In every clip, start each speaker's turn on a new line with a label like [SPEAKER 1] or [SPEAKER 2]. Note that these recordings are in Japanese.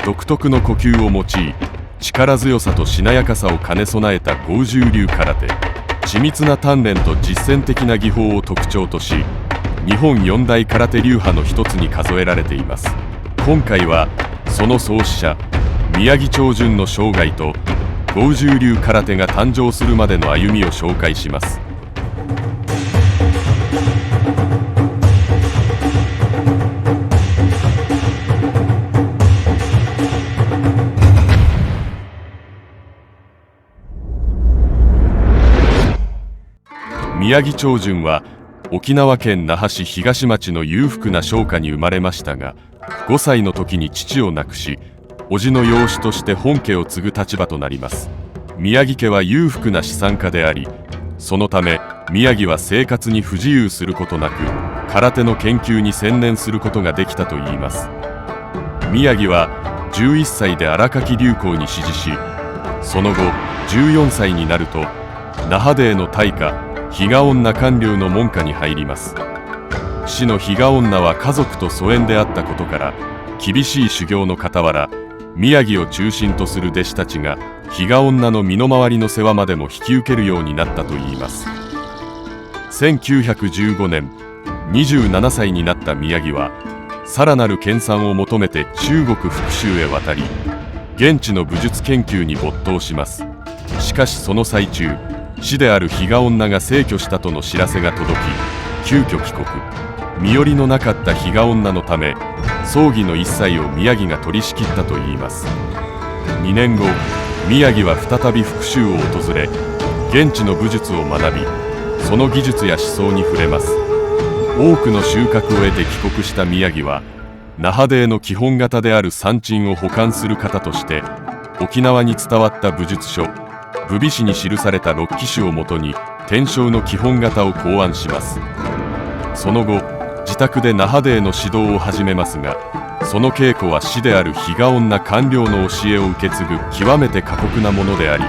[SPEAKER 1] 独特の呼吸を用い、力強さとしなやかさを兼ね備えた剛柔流空手。緻密な鍛錬と実践的な技法を特徴とし、日本四大空手流派の一つに数えられています。今回はその創始者宮城長純の生涯と剛柔流空手が誕生するまでの歩みを紹介します。宮城長純は沖縄県那覇市東町の裕福な商家に生まれましたが、5歳の時に父を亡くし、叔父の養子として本家を継ぐ立場となります。宮城家は裕福な資産家であり、そのため宮城は生活に不自由することなく、空手の研究に専念することができたといいます。宮城は11歳で荒垣流行に師事し、その後14歳になると那覇での大家比嘉女官僚の門下に入ります。師の比嘉女は家族と疎遠であったことから、厳しい修行の傍ら宮城を中心とする弟子たちが比嘉女の身の回りの世話までも引き受けるようになったといいます。1915年27歳になった宮城はさらなる研鑽を求めて中国福州へ渡り、現地の武術研究に没頭します。しかしその最中、師である比嘉女が逝去したとの知らせが届き、急遽帰国。身寄りのなかった比嘉女のため、葬儀の一切を宮城が取り仕切ったといいます。2年後、宮城は再び福州を訪れ、現地の武術を学び、その技術や思想に触れます。多くの収穫を得て帰国した宮城は、那覇での基本型である三鎮を保管する方として、沖縄に伝わった武術書武備誌に記された6機種をもとに天正の基本型を考案します。その後、自宅で那覇での指導を始めますが、その稽古は師である比嘉女官僚の教えを受け継ぐ極めて過酷なものであり、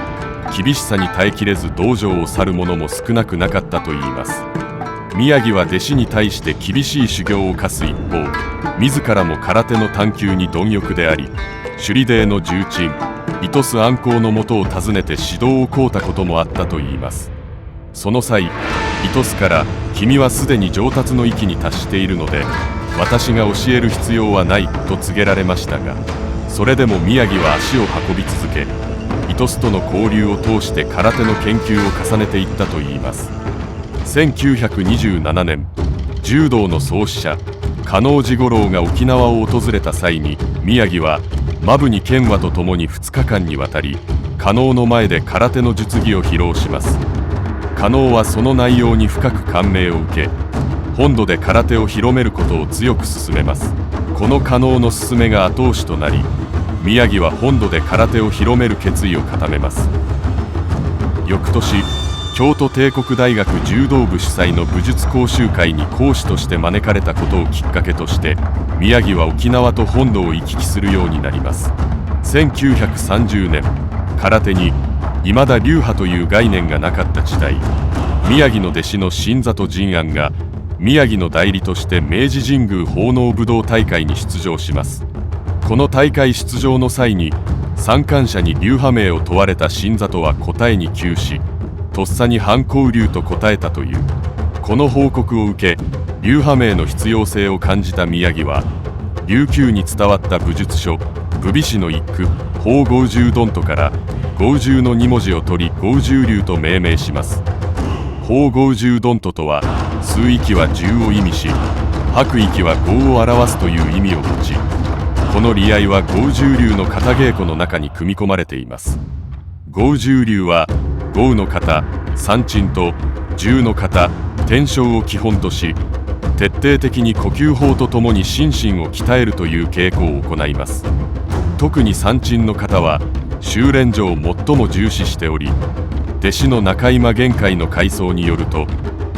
[SPEAKER 1] 厳しさに耐えきれず道場を去る者も少なくなかったといいます。宮城は弟子に対して厳しい修行を課す一方、自らも空手の探求に貪欲であり、首里đệの重鎮糸須安公のもとを訪ねて指導を請うたこともあったといいます。その際、糸須から「君はすでに上達の域に達しているので、私が教える必要はない」と告げられましたが、それでも宮城は足を運び続け、糸須との交流を通して空手の研究を重ねていったといいます。1927年、柔道の創始者嘉納治五郎が沖縄を訪れた際に、宮城は馬武に剣和とともに2日間にわたり嘉納の前で空手の術技を披露します。嘉納はその内容に深く感銘を受け、本土で空手を広めることを強く進めます。この嘉納の勧めが後押しとなり、宮城は本土で空手を広める決意を固めます。翌年、京都帝国大学柔道部主催の武術講習会に講師として招かれたことをきっかけとして、宮城は沖縄と本土を行き来するようになります。1930年、空手に未だ流派という概念がなかった時代、宮城の弟子の新里仁安が宮城の代理として明治神宮奉納武道大会に出場します。この大会出場の際に参観者に流派名を問われた新里は答えに窮し、とっさに反抗流と答えたという。この報告を受け、流派名の必要性を感じた宮城は、琉球に伝わった武術書武備誌の一句「宝剛柔ドント」から剛柔の2文字を取り剛柔流と命名します。宝剛柔ドントとは、吸う息は柔を意味し、吐く息は剛を表すという意味を持ち、この理合は剛柔流の型稽古の中に組み込まれています。剛柔流は剛の型三鎮と柔の型天正を基本とし、徹底的に呼吸法とともに心身を鍛えるという稽古を行います。特に三鎮の型は修練上最も重視しており、弟子の中今玄海の回想によると、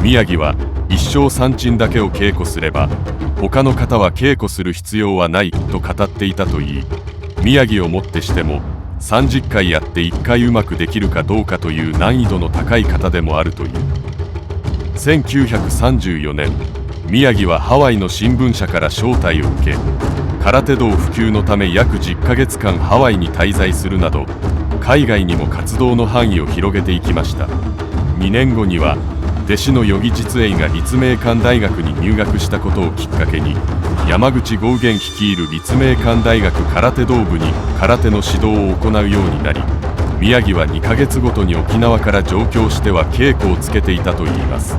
[SPEAKER 1] 宮城は一生三鎮だけを稽古すれば他の型は稽古する必要はないと語っていたといい、宮城をもってしても30回やって1回うまくできるかどうかという難易度の高い型でもあるという。1934年、宮城はハワイの新聞社から招待を受け、空手道普及のため約10ヶ月間ハワイに滞在するなど、海外にも活動の範囲を広げていきました。2年後には弟子の与儀実栄が立命館大学に入学したことをきっかけに、山口豪元率いる立命館大学空手道部に空手の指導を行うようになり、宮城は2ヶ月ごとに沖縄から上京しては稽古をつけていたといいます。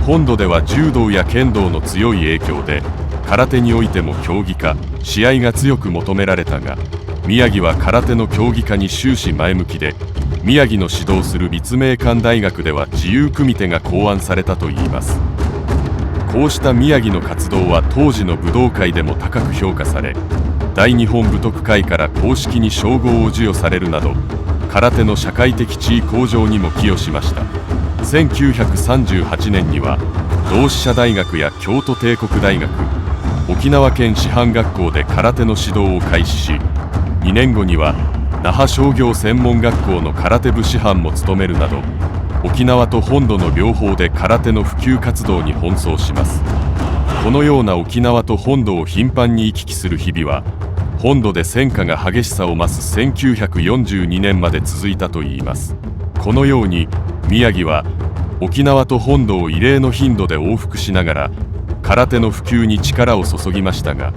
[SPEAKER 1] 本土では柔道や剣道の強い影響で、空手においても競技化、試合が強く求められたが、宮城は空手の競技化に終始前向きで、宮城の指導する立命館大学では自由組手が考案されたといいます。こうした宮城の活動は当時の武道界でも高く評価され、大日本武徳会から公式に称号を授与されるなど、空手の社会的地位向上にも寄与しました。1938年には同志社大学や京都帝国大学、沖縄県師範学校で空手の指導を開始し、2年後には那覇商業専門学校の空手部師範も務めるなど、沖縄と本土の両方で空手の普及活動に奔走します。このような沖縄と本土を頻繁に行き来する日々は、本土で戦火が激しさを増す1942年まで続いたといいます。このように宮城は沖縄と本土を異例の頻度で往復しながら空手の普及に力を注ぎましたが、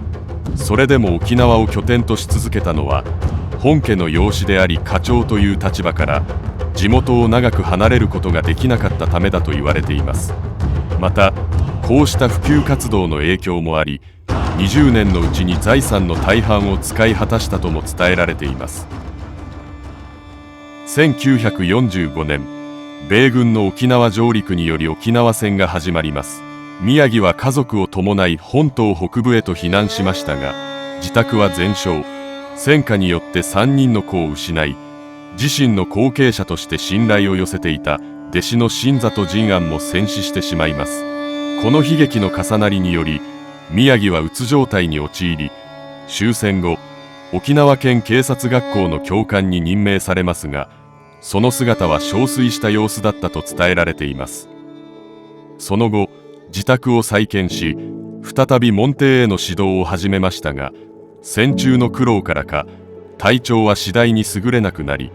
[SPEAKER 1] それでも沖縄を拠点とし続けたのは本家の養子であり家長という立場から地元を長く離れることができなかったためだと言われています。またこうした普及活動の影響もあり、20年のうちに財産の大半を使い果たしたとも伝えられています。1945年、米軍の沖縄上陸により沖縄戦が始まります。宮城は家族を伴い本島北部へと避難しましたが、自宅は全焼、戦火によって3人の子を失い、自身の後継者として信頼を寄せていた弟子の新里仁安も戦死してしまいます。この悲劇の重なりにより、宮城はうつ状態に陥り、終戦後、沖縄県警察学校の教官に任命されますが、その姿は憔悴した様子だったと伝えられています。その後、自宅を再建し、再び門弟への指導を始めましたが、戦中の苦労からか、体調は次第に優れなくなり、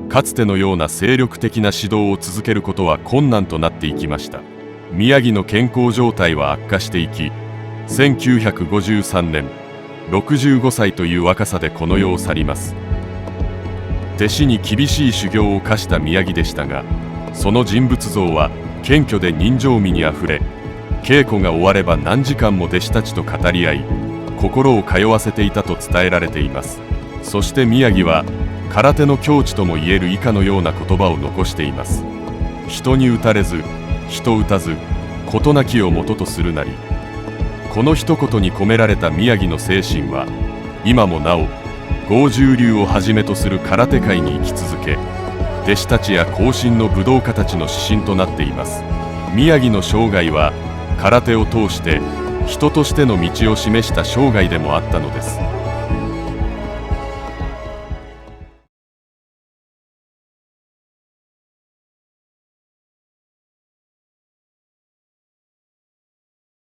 [SPEAKER 1] かつてのような精力的な指導を続けることは困難となっていきました。宮城の健康状態は悪化していき、1953年、65歳という若さでこの世を去ります。弟子に厳しい修行を課した宮城でしたが、その人物像は謙虚で人情味にあふれ、稽古が終われば何時間も弟子たちと語り合い、心を通わせていたと伝えられています。そして宮城は空手の境地ともいえる以下のような言葉を残しています。人に打たれず、人打たず、事なきをもととするなり。この一言に込められた宮城の精神は、今もなお剛柔流をはじめとする空手界に生き続け、弟子たちや後進の武道家たちの指針となっています。宮城の生涯は空手を通して人としての道を示した生涯でもあったのです。